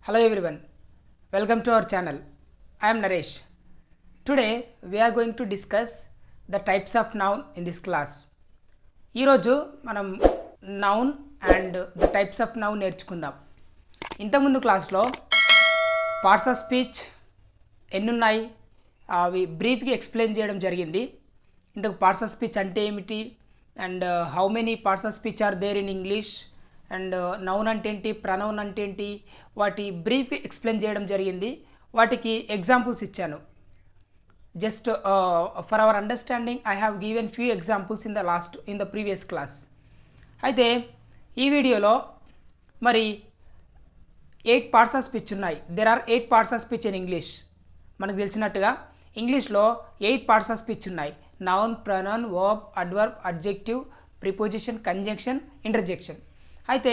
Hello everyone, welcome to our channel. I am Naresh. Today we are going to discuss the types of noun in this class. ఈరోజు మనం noun and the types of noun నేర్చుకుందాం. ఇంతకుముందు క్లాస్లో parts of speech ఎన్ని ఉన్నాయి అవి బ్రీఫ్గా explain చేయడం జరిగింది. ఇంతకు పార్ట్స్ ఆఫ్ స్పీచ్ అంటే ఏమిటి and how many parts of speech are there in English and noun అంటే ఏంటి, ప్రనౌన్ అంటే ఏంటి, వాటి బ్రీఫ్ ఎక్స్ప్లెయిన్ చేయడం జరిగింది. వాటికి ఎగ్జాంపుల్స్ ఇచ్చాను. Just for our understanding I have given few examples in the previous class. అయితే ఈ వీడియోలో మరి 8 పార్ట్స్ ఆఫ్ స్పీచ్ ఉన్నాయి. There are 8 parts of speech in English. మనకు తెలిసినట్టుగా ఇంగ్లీష్లో 8 పార్ట్స్ ఆఫ్ స్పీచ్ ఉన్నాయి. Noun, pronoun, verb, adverb, adjective, preposition, conjunction, interjection. అయితే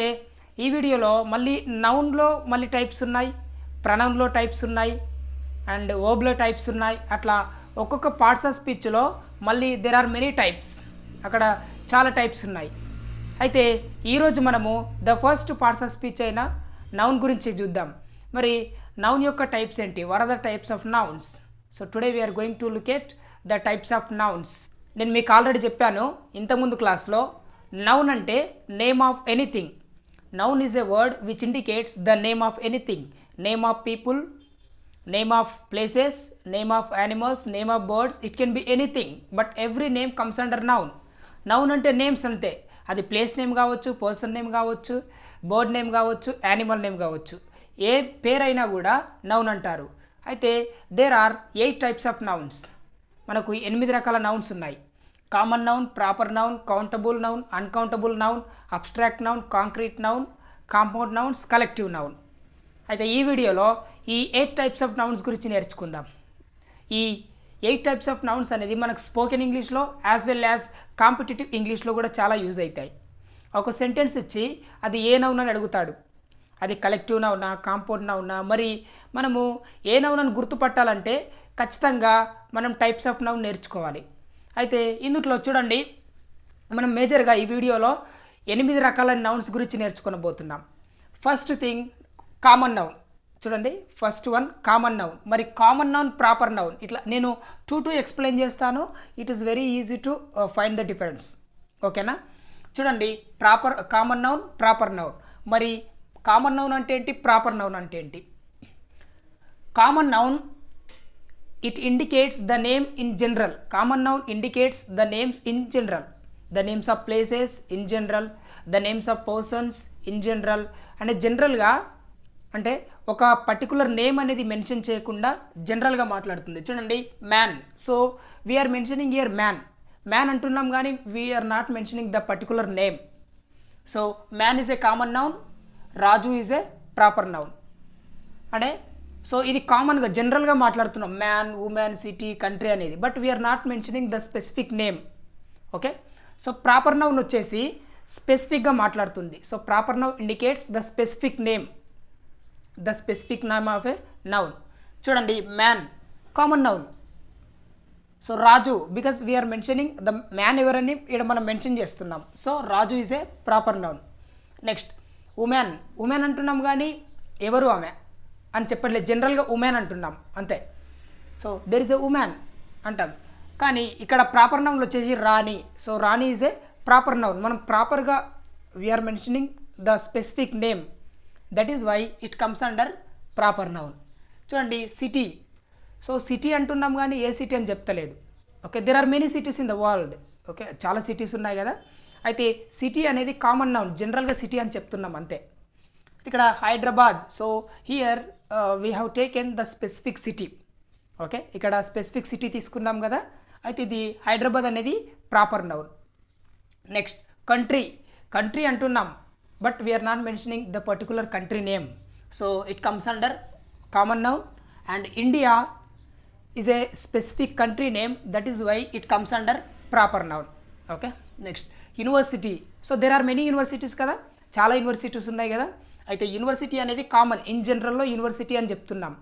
ఈ వీడియోలో మళ్ళీ నౌన్లో మళ్ళీ టైప్స్ ఉన్నాయి, ప్రనౌన్లో టైప్స్ ఉన్నాయి అండ్ వర్బ్లో టైప్స్ ఉన్నాయి. అట్లా ఒక్కొక్క పార్ట్స్ ఆఫ్ స్పీచ్లో మళ్ళీ దెర్ ఆర్ మెనీ టైప్స్, అక్కడ చాలా టైప్స్ ఉన్నాయి. అయితే ఈరోజు మనము the first parts of speech అయిన నౌన్ గురించి చూద్దాం. మరి నౌన్ యొక్క టైప్స్ ఏంటి, what are the types of nouns? So today we are going to look at the types of nouns. నేను మీకు ఆల్రెడీ చెప్పాను ఇంతకుముందు క్లాస్లో, నౌన్ అంటే name of anything. Noun is a word which indicates the name of anything. Name of people, name of places, name of animals, name of birds, it can be anything but every name comes under noun. Noun అంటే names అంటే అది place name కావచ్చు, person name కావచ్చు, bird name కావచ్చు, animal name కావచ్చు, ఏ పేరైనా కూడా నౌన్ అంటారు. అయితే there are 8 types of nouns. మనకు 8 రకాల నౌన్స్ ఉన్నాయి. Common noun, proper noun, countable noun, uncountable noun, abstract noun, concrete noun, compound nouns, collective noun. అయితే ఈ వీడియోలో ఈ 8 టైప్స్ ఆఫ్ నౌన్స్ గురించి నేర్చుకుందాం. ఈ 8 టైప్స్ ఆఫ్ నౌన్స్ అనేది మనకు స్పోకెన్ ఇంగ్లీష్లో యాజ్ వెల్ యాజ్ కాంపిటేటివ్ ఇంగ్లీష్లో కూడా చాలా యూజ్ అవుతాయి. ఒక సెంటెన్స్ ఇచ్చి అది ఏ నౌన్ అని అడుగుతాడు, అది కలెక్టివ్ నౌనా, కాంపౌండ్ నౌనా, మరి మనము ఏ నౌన్ అని గుర్తుపట్టాలంటే ఖచ్చితంగా మనం టైప్స్ ఆఫ్ నౌన్ నేర్చుకోవాలి. అయితే ఇందులో చూడండి, మనం మేజర్గా ఈ వీడియోలో 8 రకాల నౌన్స్ గురించి నేర్చుకోబోతున్నాం. First thing common noun. చూడండి, ఫస్ట్ వన్ కామన్ నౌన్. మరి కామన్ నౌన్, ప్రాపర్ నౌన్, ఇట్లా నేను టూ ఎక్స్ప్లెయిన్ చేస్తాను. It is very easy to find the difference. ఓకేనా? చూడండి, కామన్ నౌన్, ప్రాపర్ నౌన్. మరి కామన్ నౌన్ అంటే ఏంటి, ప్రాపర్ నౌన్ అంటే ఏంటి? Common noun, it indicates the name in general. Common noun indicates the names in general, the names of places in general, the names of persons in general. అంటే జనరల్గా అంటే ఒక particular name అనేది mention చేయకుండా జనరల్గా మాట్లాడుతుంది. చూడండి, man. So we are mentioning here man. Man అంటున్నాం కానీ we are not mentioning the particular name. So man is a common noun, Raju is a proper noun. అంటే సో ఇది కామన్గా జనరల్గా మాట్లాడుతున్నాం, మ్యాన్, ఉమెన్, సిటీ, కంట్రీ అనేది. But we are not mentioning the specific name. Okay? So proper noun వచ్చేసి స్పెసిఫిక్గా మాట్లాడుతుంది. So proper noun indicates the specific name of a noun. చూడండి, man common noun. So Raju, because we are mentioning the man ఎవరని ఇక్కడ మనం mention చేస్తున్నాం. So Raju is a proper noun. Next women అంటున్నాం కానీ ఎవరు ఆమె అని చెప్పట్లేదు, జనరల్గా ఉమెన్ అంటున్నాం అంతే. So there is a women అంటాం. కానీ ఇక్కడ ప్రాపర్ నౌన్ వచ్చేసి Rani. So Rani is a proper noun. మనం ప్రాపర్గా we are mentioning the specific name, that is why it comes under proper noun. చూడండి, సిటీ. సో సిటీ అంటున్నాం కానీ ఏ సిటీ అని చెప్తలేదు. Okay, there are many cities in the world. Okay, చాలా cities ఉన్నాయి కదా. అయితే సిటీ అనేది కామన్ నౌన్, జనరల్గా సిటీ అని చెప్తున్నాం అంతే. ఇక్కడ Hyderabad. So here we have taken the specific city. Okay, ఇక్కడ స్పెసిఫిక్ సిటీ తీసుకున్నాం కదా. అయితే ఇది హైదరాబాద్ అనేది ప్రాపర్ నౌన్. నెక్స్ట్ కంట్రీ అంటున్నాం but we are not mentioning the particular country name. So it comes under common noun. And India is a specific country name, that is why it comes under proper noun. Okay, next university. So there are many universities కదా, చాలా universities ఉన్నాయి కదా. అయితే university అనేది common, in జనరల్లో university అని చెప్తున్నాం,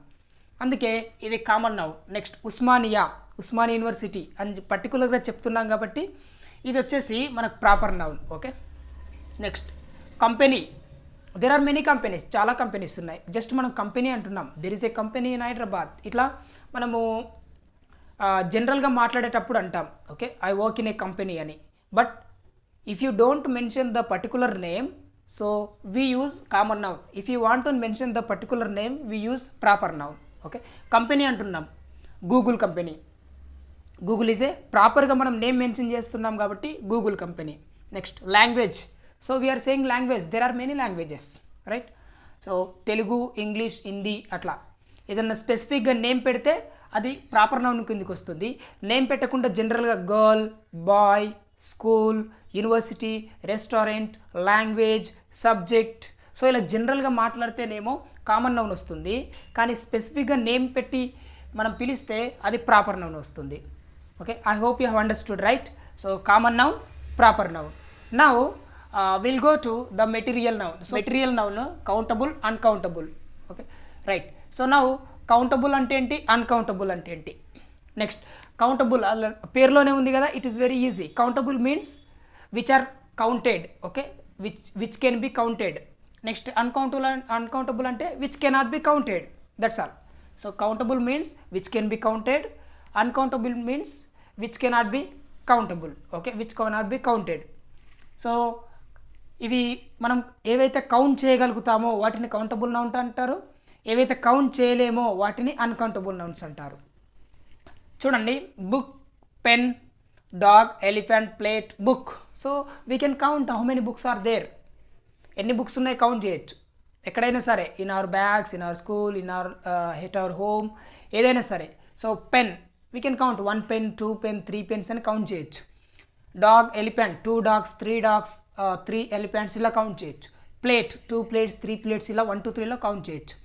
అందుకే ఇది common noun. Next Osmania university అని పర్టికులర్గా చెప్తున్నాం కాబట్టి ఇది వచ్చేసి మనకు proper noun. Okay, next company. There are many companies, చాలా కంపెనీస్ ఉన్నాయి. జస్ట్ మనం కంపెనీ అంటున్నాం, there is a company in Hyderabad. ఇట్లా మనము జనరల్గా మాట్లాడేటప్పుడు అంటాం, okay, I work in a company అని. But if you don't mention the particular name, so we use common noun. If you want to mention the particular name, we use proper noun. Okay, company అంటున్నాం, Google company. Google is a ప్రాపర్గా మనం name mention చేస్తున్నాం కాబట్టి Google company. Next language. So we are saying language, there are many languages, right? So Telugu, English, Hindi, అట్లా ఏదన్నా స్పెసిఫిక్గా name పెడితే అది ప్రాపర్ నౌన్ కిందకి వస్తుంది. నేమ్ పెట్టకుండా జనరల్గా girl, boy, school, university, restaurant, language, subject, so ఇలా జనరల్గా మాట్లాడితేనేమో కామన్ నౌన్ వస్తుంది. కానీ స్పెసిఫిక్గా నేమ్ పెట్టి మనం పిలిస్తే అది ప్రాపర్ నౌన్ వస్తుంది. Okay, I hope you have understood, right? So common noun, proper noun. Now will go to the material noun. So material noun countable, uncountable. Okay, right. So now countable అంటే ఏంటి, uncountable అంటే ఏంటి? Next countable పేరులోనే ఉంది కదా, it is very easy. Countable means which are counted, okay, which can be counted. Next uncountable అంటే which cannot be counted, that's all. So countable means which can be counted, uncountable means which cannot be countable, okay, which cannot be counted. So ఇవి మనం ఏవైతే count చేయగలుగుతామో వాటిని countable nouns అంటారు, ఏవైతే count చేయలేమో వాటిని uncountable nouns అంటారు. చూడండి, book, pen, dog, elephant, plate, book. So we can count how many books are there. ఎన్ని బుక్స్ ఉన్నాయి కౌంట్ చేయొచ్చు ఎక్కడైనా సరే, in our bags, in our school, in our at our home, ఏదైనా సరే. So pen, we can count 1 pen, 2 pen, 3 pens అని count చేయొచ్చు. Dog, elephant, 2 dogs, 3 dogs, 3 elephants ఇలా కౌంట్ చేయొచ్చు. ప్లేట్, 2 ప్లేట్స్, 3 ప్లేట్స్ ఇలా 1 2 3లో కౌంట్ చేయొచ్చు.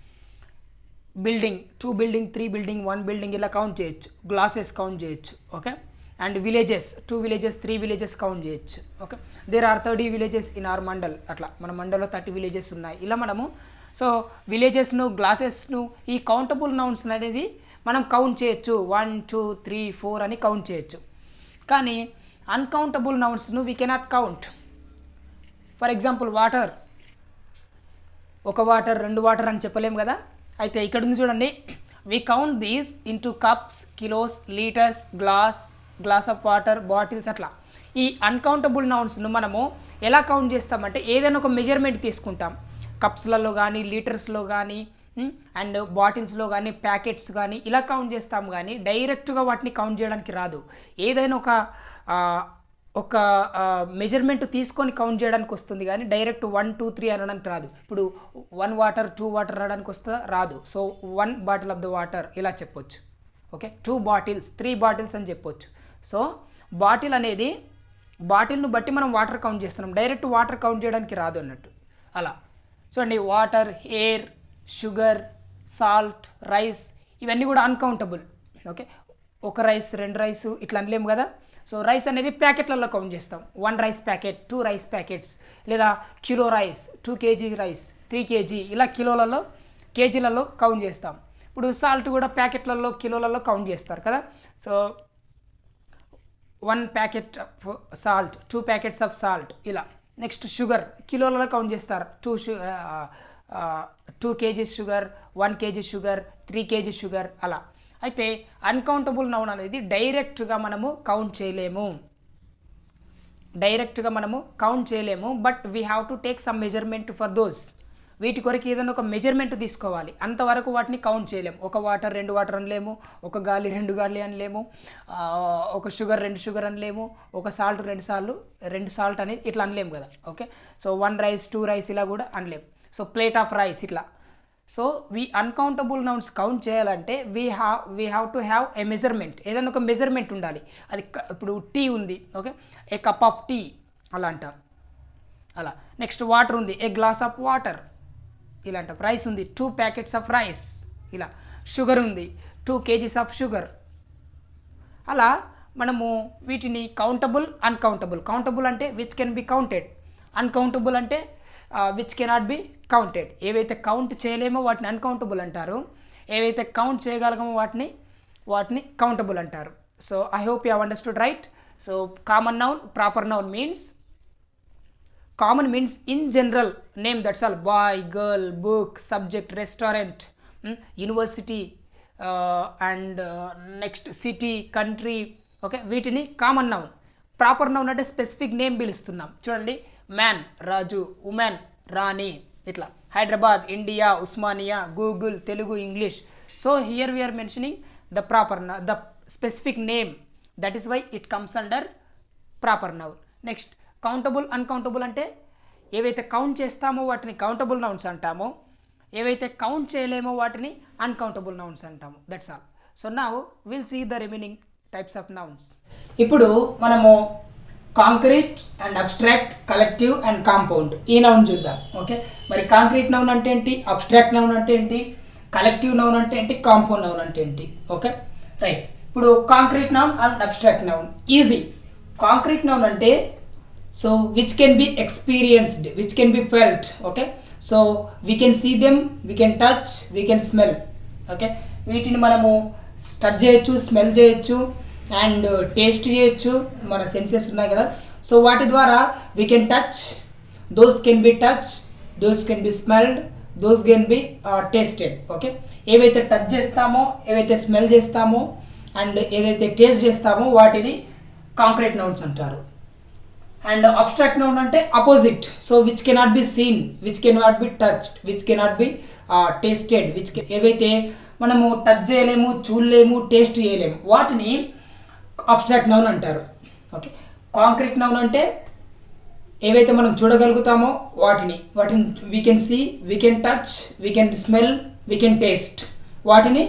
బిల్డింగ్, 2 బిల్డింగ్, 3 బిల్డింగ్, 1 బిల్డింగ్ ఇలా కౌంట్ చేయొచ్చు. గ్లాసెస్ కౌంట్ చేయొచ్చు, okay. And villages, 2 villages, 3 villages count చేయొచ్చు, okay. There are 30 villages in our mandal. అట్లా మన మండల్లో 30 విలేజెస్ ఉన్నాయి. ఇలా మనము సో విలేజెస్ను, గ్లాసెస్ను, ఈ కౌంటబుల్ నౌన్స్ అనేది మనం కౌంట్ చేయొచ్చు. 1 2 3 4 అని కౌంట్ చేయొచ్చు. కానీ అన్కౌంటబుల్ నౌన్స్ను we cannot count. For example water, ఒక వాటర్, 2 వాటర్ అని చెప్పలేము కదా. అయితే ఇక్కడ ఉంది చూడండి, we count these into cups, kilos, litres, glass of water, bottles, అట్లా. ఈ అన్కౌంటబుల్ నౌన్స్ను మనము ఎలా కౌంట్ చేస్తామంటే ఏదైనా ఒక మెజర్మెంట్ తీసుకుంటాం. కప్స్లలో కానీ, లీటర్స్లో కానీ, అండ్ బాటిల్స్లో కానీ, ప్యాకెట్స్ కానీ ఇలా కౌంట్ చేస్తాం. కానీ డైరెక్ట్గా వాటిని కౌంట్ చేయడానికి రాదు. ఏదైనా ఒక మెజర్మెంట్ తీసుకొని కౌంట్ చేయడానికి వస్తుంది, కానీ డైరెక్ట్ 1 2 3 అనడానికి రాదు. ఇప్పుడు 1 వాటర్ 2 వాటర్ అనడానికి వస్తుందా, రాదు. So 1 bottle of the water ఇలా చెప్పొచ్చు, ఓకే. 2 బాటిల్స్, 3 బాటిల్స్ అని చెప్పొచ్చు. సో బాటిల్ అనేది, బాటిల్ను బట్టి మనం వాటర్ కౌంట్ చేస్తున్నాం, డైరెక్ట్ వాటర్ కౌంట్ చేయడానికి రాదు అన్నట్టు. అలా చూడండి, water, air, sugar, salt, rice, ఇవన్నీ కూడా అన్కౌంటబుల్, ఓకే. ఒక రైస్, 2 రైస్ ఇట్లా అనలేము కదా. సో రైస్ అనేది ప్యాకెట్లలో కౌంట్ చేస్తాం. 1 రైస్ ప్యాకెట్, 2 రైస్ ప్యాకెట్స్, లేదా kilo rice, 2 KG rice, 3 KG ఇలా కిలోలలో, కేజీలలో కౌంట్ చేస్తాం. ఇప్పుడు సాల్ట్ కూడా ప్యాకెట్లలో, కిలోలలో కౌంట్ చేస్తారు కదా. So 1 packet of salt, 2 packets of salt ఇలా. నెక్స్ట్ షుగర్, కిలోలలో కౌంట్ చేస్తారు. 2 kgs sugar, 1 KG sugar, 3 KG sugar అలా. అయితే అన్కౌంటబుల్ నౌన్ అనేది డైరెక్ట్గా మనము కౌంట్ చేయలేము, but we have to take some measurement for those. వీటి కొరకు ఏదైనా ఒక మెజర్మెంట్ తీసుకోవాలి, అంతవరకు వాటిని కౌంట్ చేయలేము. ఒక వాటర్ 2 వాటర్ అనలేము, ఒక గాలి 2 గాలి అనలేము, ఒక షుగర్ 2 షుగర్ అనలేము, ఒక సాల్ట్ 2 సాల్ట్ అనేది ఇట్లా అనలేము కదా, ఓకే. సో 1 రైస్ 2 రైస్ ఇలా కూడా అనలేము. సో ప్లేట్ ఆఫ్ రైస్ ఇట్లా. So we uncountable nouns count చేయాలంటే we have to have a measurement, ఏదైనా ఒక మెజర్మెంట్ ఉండాలి. అది ఇప్పుడు టీ ఉంది, okay, a cup of tea అలా అంటాం, అలా. నెక్స్ట్ వాటర్ ఉంది, ఏ గ్లాస్ ఆఫ్ వాటర్ ఇలా అంటాం. రైస్ ఉంది, 2 ప్యాకెట్స్ ఆఫ్ రైస్ ఇలా. షుగర్ ఉంది, 2 కేజీస్ ఆఫ్ షుగర్ అలా. మనము వీటిని కౌంటబుల్, అన్కౌంటబుల్. కౌంటబుల్ అంటే which can be counted, uncountable అంటే విచ్ కెనాట్ బి కౌంటెడ్. ఏవైతే కౌంట్ చేయలేమో వాటిని అన్కౌంటబుల్ అంటారు, ఏవైతే కౌంట్ చేయగలగమో వాటిని కౌంటబుల్ అంటారు. So I hope you have understood, right? So common noun, proper noun means common means in general name, that's all. Boy, girl, book, subject, restaurant, university and next city, country. Okay, వీటిని common noun. Proper noun అంటే specific name పిలుస్తున్నాం. చూడండి, man Raju, women Rani, ఇట్లా. Hyderabad, India, Osmania, Google, Telugu, English. So here we are mentioning the proper the specific name, that is why it comes under proper noun. Next countable, uncountable అంటే ఏవైతే count చేస్తామో వాటిని countable nouns అంటామో, ఏవైతే count చేయలేమో వాటిని అన్కౌంటబుల్ నౌన్స్ అంటాము. That's all. So now will see the remaining types of nouns. ఇప్పుడు మనము concrete and abstract, collective and compound ఈ నౌన్ చూద్దాం. ఓకే, మరి కాంక్రీట్ నౌన్ అంటే ఏంటి, అబ్స్ట్రాక్ట్ నౌన్ అంటే ఏంటి, కలెక్టివ్ నౌన్ అంటే ఏంటి, కాంపౌండ్ నౌన్ అంటే ఏంటి. Okay, right. ఇప్పుడు concrete noun and abstract noun easy. Concrete noun అంటే so which can be experienced, which can be felt. Okay, so we can see them, we can touch, we can smell. Okay, వీటిని మనము touch చేయొచ్చు, smell చేయొచ్చు and taste చేయొచ్చు. మన senses ఉన్నాయి కదా, so వాటి ద్వారా we can touch, those can be touched, those can be smelled, those can be tasted. Okay, ఏవైతే టచ్ చేస్తామో, ఏవైతే స్మెల్ చేస్తామో అండ్ ఏవైతే టేస్ట్ చేస్తామో వాటిని కాంక్రీట్ నౌన్స్ అంటారు. అండ్ అబ్స్ట్రాక్ట్ నౌన్ అంటే opposite. So which cannot be seen, which cannot be touched, which cannot be tasted, ఏవైతే మనము టచ్ చేయలేము, చూడలేము, టేస్ట్ చేయలేము వాటిని అబ్స్ట్రాక్ట్ నౌన్ అంటారు. ఓకే, కాంక్రీట్ నౌన్ అంటే ఏవైతే మనం చూడగలుగుతామో వాటిని we can see, we can touch, we can smell, we can taste, వాటిని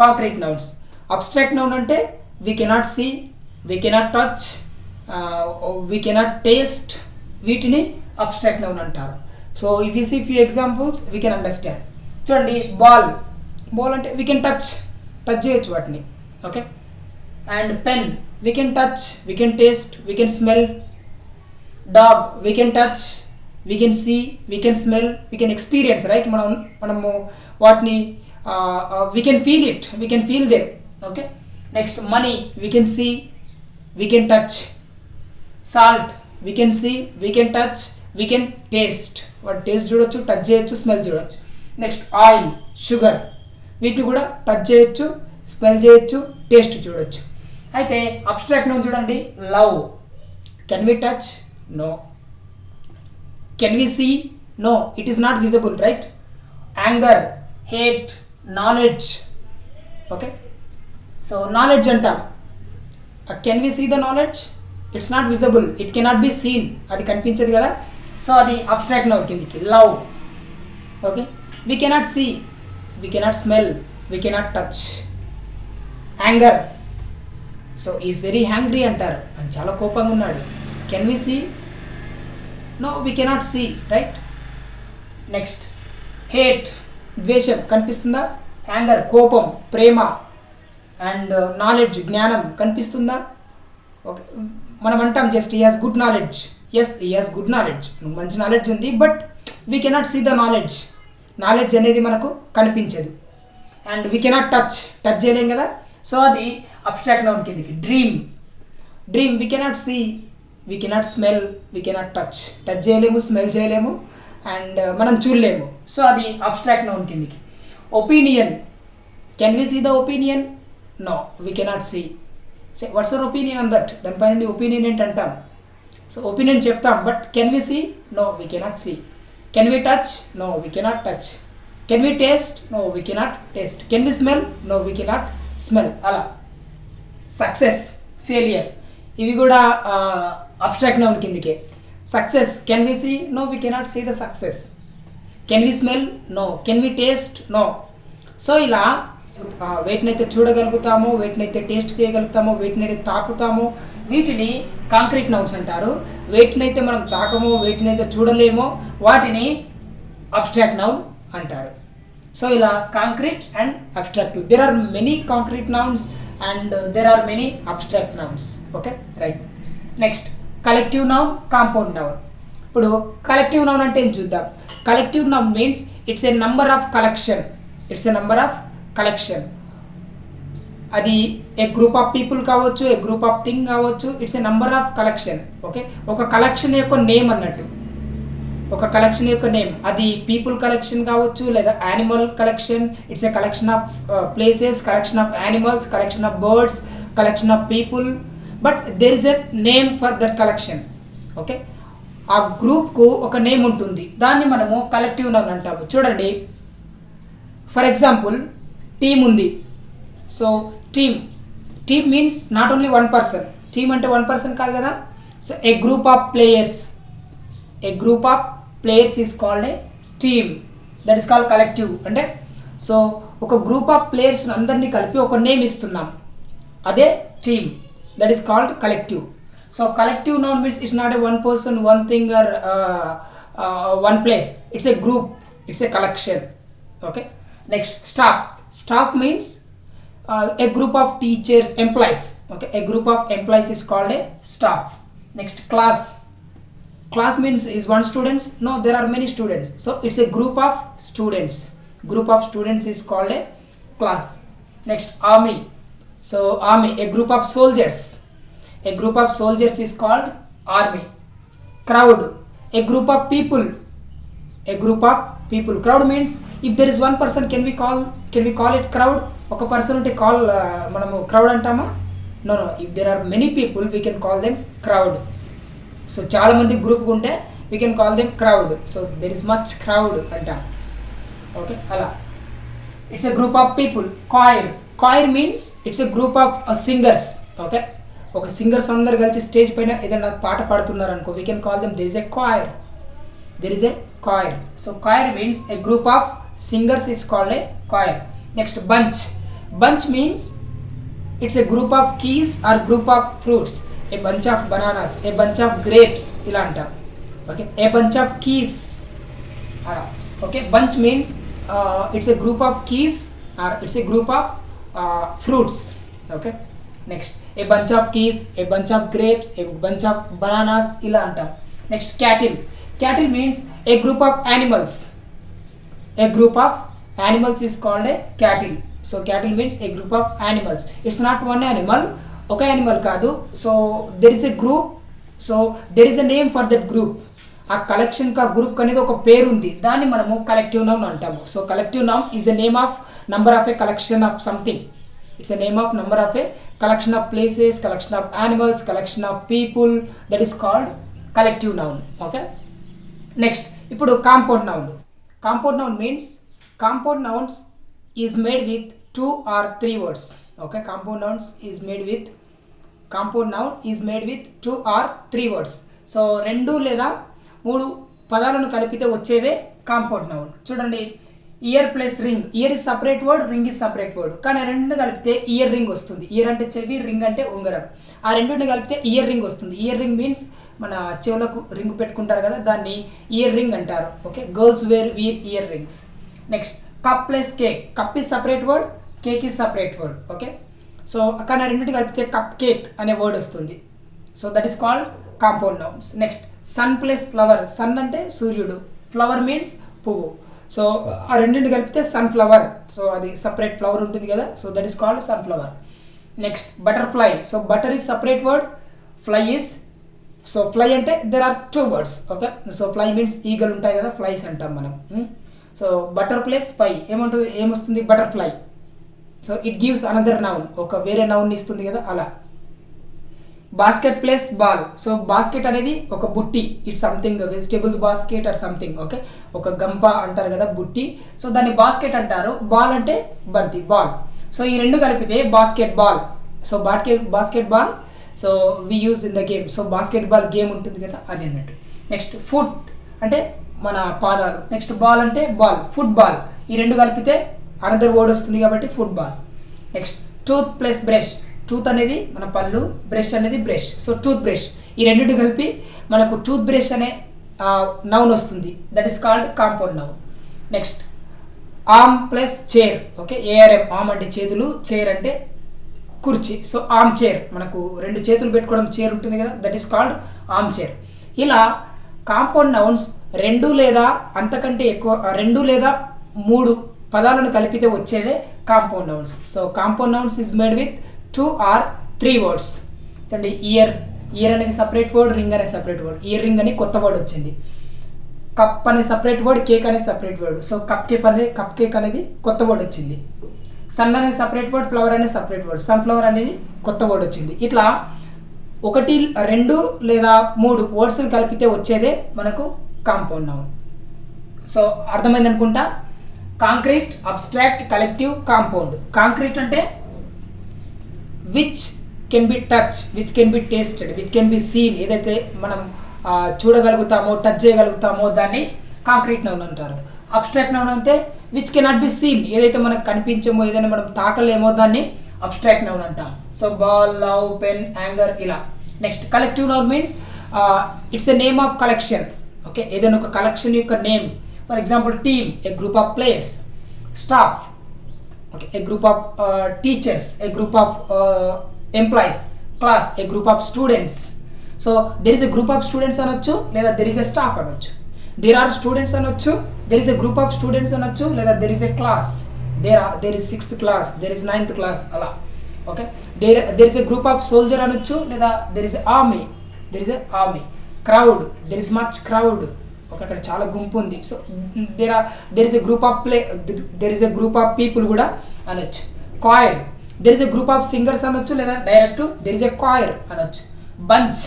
కాంక్రీట్ నౌన్స్. అబ్స్ట్రాక్ట్ నౌన్ అంటే we cannot see, we cannot touch, we cannot taste, వీటిని అబ్స్ట్రాక్ట్ నౌన్ అంటారు. So if you see few examples we can understand. చూడండి, ball అంటే we can touch చేయొచ్చు వాటిని. Okay, and pen we can touch, we can taste, we can smell. Dog we can touch, we can see, we can smell, we can experience. Right, మనము వాటిని we can feel it, we can feel them. Okay, next money we can see, we can touch. Salt we can see, we can touch, we can taste, వాటి taste చూడొచ్చు, touch చేయొచ్చు, smell చూడొచ్చు. Next oil, sugar, వీటిని కూడా touch చేయొచ్చు, smell చేయొచ్చు, taste చూడొచ్చు. అయితే అబ్స్ట్రాక్ట్ నౌన్ చూడండి, love can we touch, no. Can we see, no, it is not visible. Right. Anger, hate, knowledge. Okay, so knowledge అంటాం. Can we see the knowledge, it's not visible, it cannot be seen, అది కనిపించదు కదా, so అది abstract noun కిందికి. Love. Okay, we cannot see, we cannot smell, we cannot touch. Anger, so is very angry అంటారు, అని చాలా కోపంగా ఉన్నాడు. Can we see, no, we cannot see. Right. Next hate, ద్వేషం, కనిపిస్తుందా? యాంగర్, కోపం, ప్రేమ. అండ్ నాలెడ్జ్, జ్ఞానం, కనిపిస్తుందా? ఓకే, మనం అంటాం just he has good knowledge. Yes, he has good knowledge, మంచి నాలెడ్జ్ ఉంది, but we cannot see the knowledge. Knowledge అనేది మనకు కనిపించదు. అండ్ వీ కెనాట్ టచ్ చేయలేం కదా, సో అది అబ్స్ట్రాక్ట్ నౌన్ కిందికి. Dream we cannot see, we cannot smell, we cannot touch చేయలేము, స్మెల్ చేయలేము అండ్ మనం చూడలేము, సో అది అబ్స్ట్రాక్ట్ నౌన్ కిందికి. Opinion, can we see the opinion, no, we cannot see. So what's your opinion on that, దానిపైన opinion ఏంటంటాం, so opinion చెప్తాం, but can we see, no, we cannot see. Can we touch, no, we cannot touch. Can we taste, no, we cannot taste. Can we smell, no, we cannot smell. అలా. Success, failure, ఇవి కూడా abstract noun కిందికే. Success, can we see, no, we cannot see the success. Can we smell, no. Can we taste, no. So ఇలా వేటినైతే చూడగలుగుతామో, వేటినైతే taste చేయగలుగుతామో, వేటినైతే తాకుతామో వీటిని concrete nouns అంటారు. వేటినైతే మనం తాకమో, వేటినైతే చూడలేమో వాటిని అబ్స్ట్రాక్ట్ నౌన్ అంటారు. సో ఇలా concrete and abstract. There are many concrete nouns and there are many abstract nouns. Okay, right. Next collective noun, compound noun. ఇప్పుడు కలెక్టివ్ నౌన్ అంటే ఏం చూద్దాం. Collective noun means it's a number of collection, it's a number of collection. అది a group of people కావచ్చు, a group of thing కావచ్చు, it's a number of collection. Okay, ఒక collection యొక్క name అన్నట్టు. ఒక కలెక్షన్ యొక్క నేమ్, అది people collection కావచ్చు లేదా animal collection. It's a collection of places, collection of animals, collection of birds, collection of people, but there is a name for that collection. Okay, ఆ గ్రూప్కు ఒక నేమ్ ఉంటుంది, దాన్ని మనము కలెక్టివ్ నౌన్ అంటాము. చూడండి, ఫర్ ఎగ్జాంపుల్ టీమ్ ఉంది. So team means not only one person. Team అంటే వన్ పర్సన్ కాదు కదా. So A group of players is called a team, that is called collective. అంటే సో ఒక గ్రూప్ ఆఫ్ ప్లేయర్స్ అందరినీ కలిపి ఒక నేమ్ ఇస్తున్నాం, అదే team, that is called collective. So collective noun means it's not a one person, one thing or one place. It's a group, it's a collection. Okay, next staff means a group of teachers, employees. Okay, a group of employees is called a staff. Next, class means is one students. No, there are many students, so it's a group of students. Is called a class. Next, army. So army, a group of soldiers. Is called army. Crowd, a group of people. Crowd means if there is one person, can we call it crowd? ఒక person ఉంటే call మనము crowd అంటామా? No, if there are many people we can call them crowd. So చాలా మంది group ఉంటే we can call them crowd. So there is much crowd అంటాం. ఓకే, అలా it's a group of people. Choir means it's a group of singers. Okay, ఒక singers అందరు కలిసి stage పైన ఏదైనా పాట పాడుతున్నారు అనుకో, we can call them there is a coir. So coir means a group of singers is called a coir. Next, bunch means it's a group of keys or group of fruits. A bunch of bananas, a bunch of grapes, ila antam. Okay, a bunch of keys. Okay, bunch means it's a group of keys or it's a group of fruits. Okay, next, a bunch of keys, a bunch of grapes, a bunch of bananas, ila antam. Next, cattle means a group of animals. Is called a cattle. So cattle means a group of animals. It's not one animal, oka animal kaadu. So there is a group, so there is a name for that group. ఆ collection కా group అనేది ఒక పేరు ఉంది, దాన్ని మనము collective noun అంటాము. So collective noun is the name of number of a collection of something. It's a name of number of a collection of places, collection of animals, collection of people, that is called collective noun. Okay, next ఇప్పుడు compound noun means compound nouns is made with 2 or 3 words. Okay, compound noun is made with 2 or 3 words. So 2 లేదా 3 పదాలను కలిపితే వచ్చేదే compound noun. చూడండి, year plus ring. Year is separate word, ring is separate word, కానీ రెండు కలిపితే ear ring వస్తుంది. Year అంటే చెవి, రింగ్ అంటే ఉంగరం. ఆ రెండుని కలిపితే ఇయర్ రింగ్ వస్తుంది. ఇయర్ రింగ్ మీన్స్ మన చెవులకు రింగ్ పెట్టుకుంటారు కదా, దాన్ని ఇయర్ రింగ్ అంటారు. Okay, girls wear ear rings. Next, cup plus cake. Cup is separate word, cake is separate word. Okay, so అక్కడ రెండింటి కలిపితే కప్ కేక్ అనే వర్డ్ వస్తుంది. So that is called compound nouns. Next, sun plus flower. Sun అంటే సూర్యుడు, flower means పువ్వు. So ఆ రెండింటి కలిపితే సన్ ఫ్లవర్. సో అది సపరేట్ ఫ్లవర్ ఉంటుంది కదా, so that is called sun flower. Next, butterfly. So butter is separate word, fly is, so fly అంటే there are 2 words. Okay, so fly means ఈగలు ఉంటాయి కదా, ఫ్లైస్ అంటాం మనం. సో బటర్ ప్లస్ ఫ్లై ఏమొస్తుంది? Butterfly. So it gives another noun, ఒక వేరే noun ఇస్తుంది కదా, అలా. Basket plus ball. So basket అనేది ఒక బుట్టి, it's something vegetable basket or something. Okay, ఒక గంప అంటారు కదా బుట్టి, సో దాన్ని బాస్కెట్ అంటారు. బాల్ అంటే బంతి, బాల్. సో ఈ రెండు కలిపితే basket ball. So basket ball, so we use in the game. So basket ball game ఉంటుంది కదా, అది అన్నట్టు. నెక్స్ట్, ఫుట్ అంటే మన పాదాలు. నెక్స్ట్, బాల్ అంటే బాల్, ఫుట్బాల్. ఈ రెండు కలిపితే అనదర్ వర్డ్ వస్తుంది కాబట్టి football. Next, tooth plus brush. Tooth అనేది మన పళ్ళు, బ్రష్ అనేది బ్రష్. So tooth brush. ఈ రెండింటి కలిపి మనకు టూత్ బ్రష్ అనే నౌన్ వస్తుంది, that is called compound noun. Next, arm plus chair. Okay, ARM. Arm అంటే చేతులు, చైర్ అంటే కుర్చీ. సో ఆర్మ్ చైర్, మనకు 2 చేతులు పెట్టుకోవడం చైర్ ఉంటుంది కదా, that is called arm chair. ఇలా కాంపౌండ్ నౌన్స్ 2 లేదా అంతకంటే ఎక్కువ, 2 లేదా 3 పదాలను కలిపితే వచ్చేదే compound nouns. So compound nouns is made with 2 or 3 words. చూడండి, ఇయర్ అనేది సపరేట్ వర్డ్, రింగ్ అనే సపరేట్ వర్డ్. ఇయర్ రింగ్ అని కొత్త వర్డ్ వచ్చింది. కప్ అనే సపరేట్ వర్డ్, కేక్ అనే separate word. So cup cake అనేది కొత్త వర్డ్ వచ్చింది. సన్ అనే సపరేట్ వర్డ్, ఫ్లవర్ అనే సపరేట్ వర్డ్, సన్ఫ్లవర్ అనేది కొత్త వర్డ్ వచ్చింది. ఇట్లా 1, 2 లేదా 3 వర్డ్స్ని కలిపితే వచ్చేదే మనకు కాంపౌండ్ నౌన్. సో అర్థమైంది అనుకుంటా. Concrete, abstract, collective, compound. Concrete అంటే which can be touch, which can be tasted, which can be seen. ఏదైతే మనం చూడగలుగుతామో, టచ్ చేయగలుగుతామో దాన్ని కాంక్రీట్ నౌన్ అంటారు. అబ్స్ట్రాక్ట్ నౌన్ అంటే విచ్ కెనాట్ బి సీన్, ఏదైతే మనకు కనిపించమో, ఏదైనా మనం తాకలేమో దాన్ని అబ్స్ట్రాక్ట్ నౌన్ అంటాం. So ball, love, pen, anger ఇలా. Next collective noun means it's a name of collection. Okay, ఏదైనా ఒక కలెక్షన్ యొక్క name. For example team, a group of players. Staff, okay, a group of teachers, a group of employees. Class, a group of students. So there is a group of students అనొచ్చు, లేదా there is a staff అనొచ్చు. There are students అనొచ్చు, there is a group of students అనొచ్చు, లేదా there is a class. There is 6th class, there is 9th class అలా. Okay, there is a group of soldier అనొచ్చు, లేదా there is a army, there is a army. Crowd, there is much crowd. Okay, అక్కడ చాలా గుంపు ఉంది. So there is a group of there is a group of people కూడా అనొచ్చు. Choir, there is a group of singers అనొచ్చు, లేదా direct there is a choir అనొచ్చు. Bunch,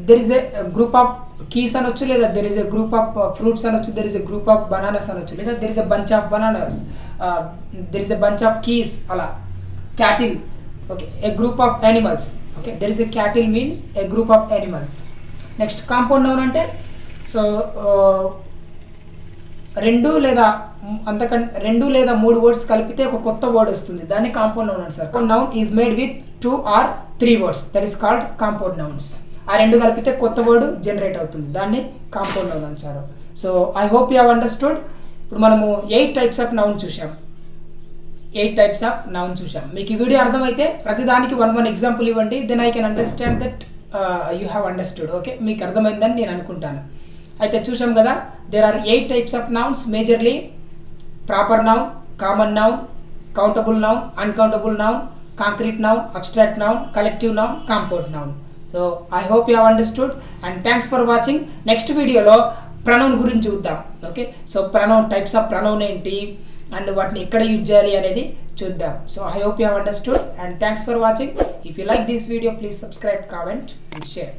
there is a group of keys అనొచ్చు, లేదా there is a group of fruits అనొచ్చు, there is a group of bananas అనొచ్చు, లేదా there is a bunch of bananas, there is a bunch of keys అలా. Cattle, okay, a group of animals. Okay, there is a cattle means a group of animals. Next compound noun అంటే so 2 లేదా 3 words కలిపితే ఒక కొత్త word వస్తుంది, దాన్ని compound noun అంటారు. Noun is made with 2 or 3 words, that is called compound nouns. ఆ 2 కలిపితే కొత్త వర్డ్ జనరేట్ అవుతుంది, దాన్ని కాంపౌండ్ నౌన్ అంటారు. So I hope you have understood. ఇప్పుడు మనము 8 టైప్స్ ఆఫ్ నౌన్ చూసాం. 8 టైప్స్ ఆఫ్ నౌన్ చూసాం. మీకు ఈ వీడియో అర్థమైతే ప్రతిదానికి 1 ఎగ్జాంపుల్ ఇవ్వండి, then I can understand that you have understood. Okay, మీకు అర్థమైందని నేను అనుకుంటాను. అయితే చూసాం కదా, there are 8 types of nouns majorly: proper noun, common noun, countable noun, uncountable noun, concrete noun, abstract noun, collective noun, compound noun. So I hope you have understood and thanks for watching. Next వీడియోలో pronoun గురించి చూద్దాం. ఓకే, so pronoun, types of pronoun ఏంటి and వాటిని ఎక్కడ use చేయాలి అనేది చూద్దాం. So I hope you have understood and thanks for watching. If you like this video, please subscribe, comment and share.